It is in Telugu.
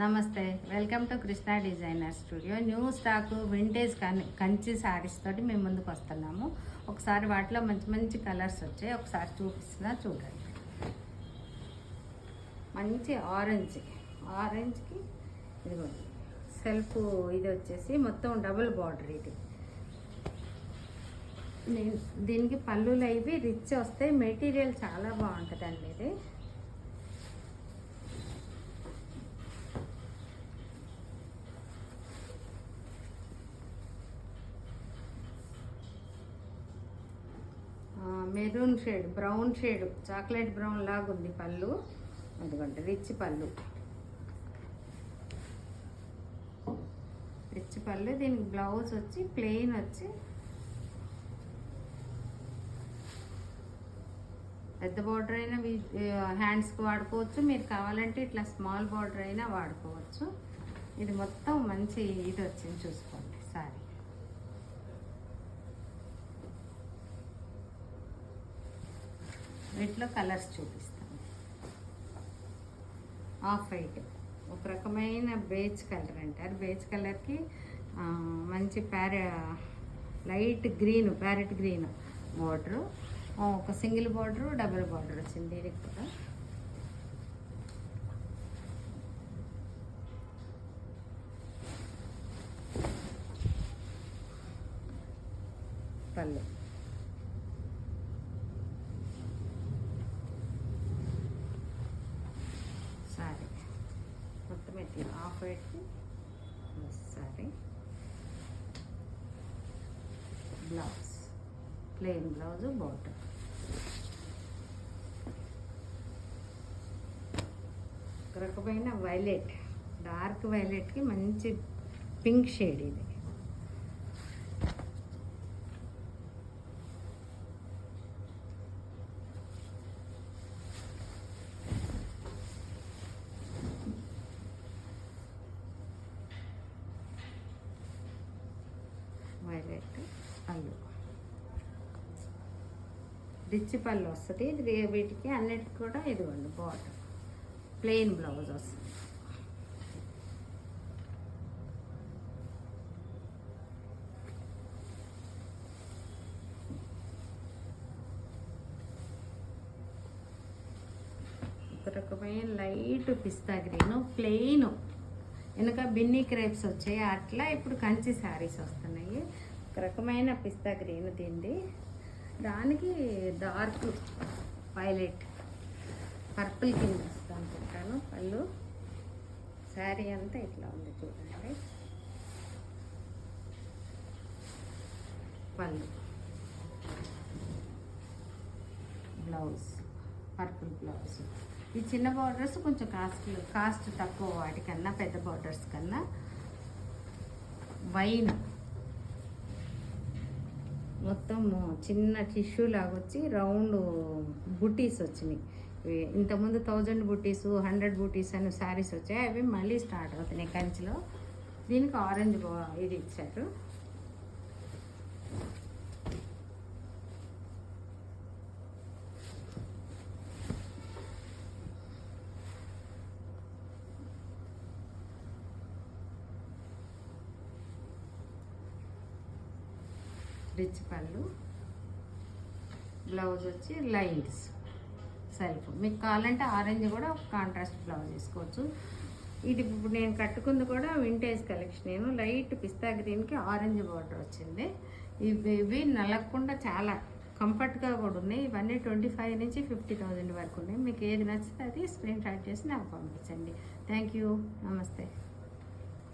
నమస్తే, welcome to Krishna designer studio. New stock vintage Kanchi saris తోటి మేము ముందుకు వస్తున్నాము. ఒకసారి వాటిలో మంచి మంచి కలర్స్ వచ్చాయి, ఒకసారి చూపిస్తున్నా చూడండి. మంచి ఆరెంజ్కి ఇదిగోండి సెల్ఫ్, ఇది వచ్చేసి మొత్తం డబుల్ బార్డర్. ఇది దీనికి పళ్ళులు అవి రిచ్ వస్తాయి, మెటీరియల్ చాలా బాగుంటుందండి. ఇది maroon shade, brown shade, chocolate brown లాగా ఉంది పళ్ళు. అదిగోండి రిచ్ పళ్ళు. దీనికి బ్లౌజ్ వచ్చి ప్లెయిన్ వచ్చి పెద్ద బార్డర్ అయినా హ్యాండ్స్కి వాడుకోవచ్చు, మీరు కావాలంటే ఇట్లా స్మాల్ బార్డర్ అయినా వాడుకోవచ్చు. ఇది మొత్తం మంచి ఇది వచ్చింది, చూసుకోండి సారీ. వీటిలో కలర్స్ చూపిస్తాను. ఆఫ్ వైట్, ఒక రకమైన బేజ్ కలర్ అంటారు. బేజ్ కలర్కి మంచి light green, parrot green border, ఒక సింగిల్ బార్డరు, డబుల్ బార్డర్ వచ్చింది. దీనికి కూడా పళ్ళు, సారీ మొత్తం ఎట్లా ఆఫ్ వైట్కి sari. Blouse plain blouse, border. ఒక రకమైన వైలెట్, డార్క్ వైలెట్కి మంచి పింక్ షేడ్. ఇది వైలెట్ పళ్ళు, రిచ్ పళ్ళు వస్తుంది. ఇది వీటికి అన్నిటికి కూడా ఇదిగోండి బార్డర్, ప్లెయిన్ బ్లౌజ్ వస్తుంది. ఒక రకమైన లైట్ పిస్తా గ్రీన్, ప్లెయిన్, వెనుక బిన్నీ క్రేప్స్ వచ్చాయి, అట్లా ఇప్పుడు కంచి శారీస్ వస్తున్నాయి. ఒక రకమైన పిస్తా గ్రీన్ దీనిది. దానికి డార్క్ వైలెట్, పర్పుల్ కింద వస్తుంది అనుకుంటాను. పళ్ళు, శారీ అంతా ఇట్లా ఉంది చూడండి. పళ్ళు, బ్లౌజ్ పర్పుల్ బ్లౌజ్. ఈ చిన్న బార్డర్స్ కొంచెం కాస్ట్ తక్కువ వాటికన్నా, పెద్ద బార్డర్స్ కన్నా. వైన్ మొత్తం చిన్న టిష్యూ లాగా వచ్చి రౌండ్ బుటీస్ వచ్చినాయి. ఇంతకుముందు 1000 బుటీస్, 100 బుటీస్ అని శారీస్ వచ్చాయి, అవి మళ్ళీ స్టార్ట్ అవుతున్నాయి కంచిలో. దీనికి ఆరెంజ్ ఇది ఇచ్చారు. రిచ్ పళ్ళు, బ్లౌజ్ వచ్చి లైన్స్ సెల్ఫ్. మీకు కావాలంటే ఆరెంజ్ కూడా ఒక కాంట్రాస్ట్ బ్లౌజ్ వేసుకోవచ్చు. ఇది ఇప్పుడు నేను కట్టుకుంది కూడా వింటేజ్ కలెక్షన్. లైట్ పిస్తా గ్రీన్కి ఆరెంజ్ బార్డర్ వచ్చింది. ఇవి నలగకుండా చాలా కంఫర్ట్గా కూడా ఉన్నాయి. ఇవన్నీ 25 నుంచి 50,000 వరకు ఉన్నాయి. మీకు ఏది నచ్చితే అది స్క్రీన్ షాట్ చేసి నాకు పంపించండి. థ్యాంక్ యూ, నమస్తే.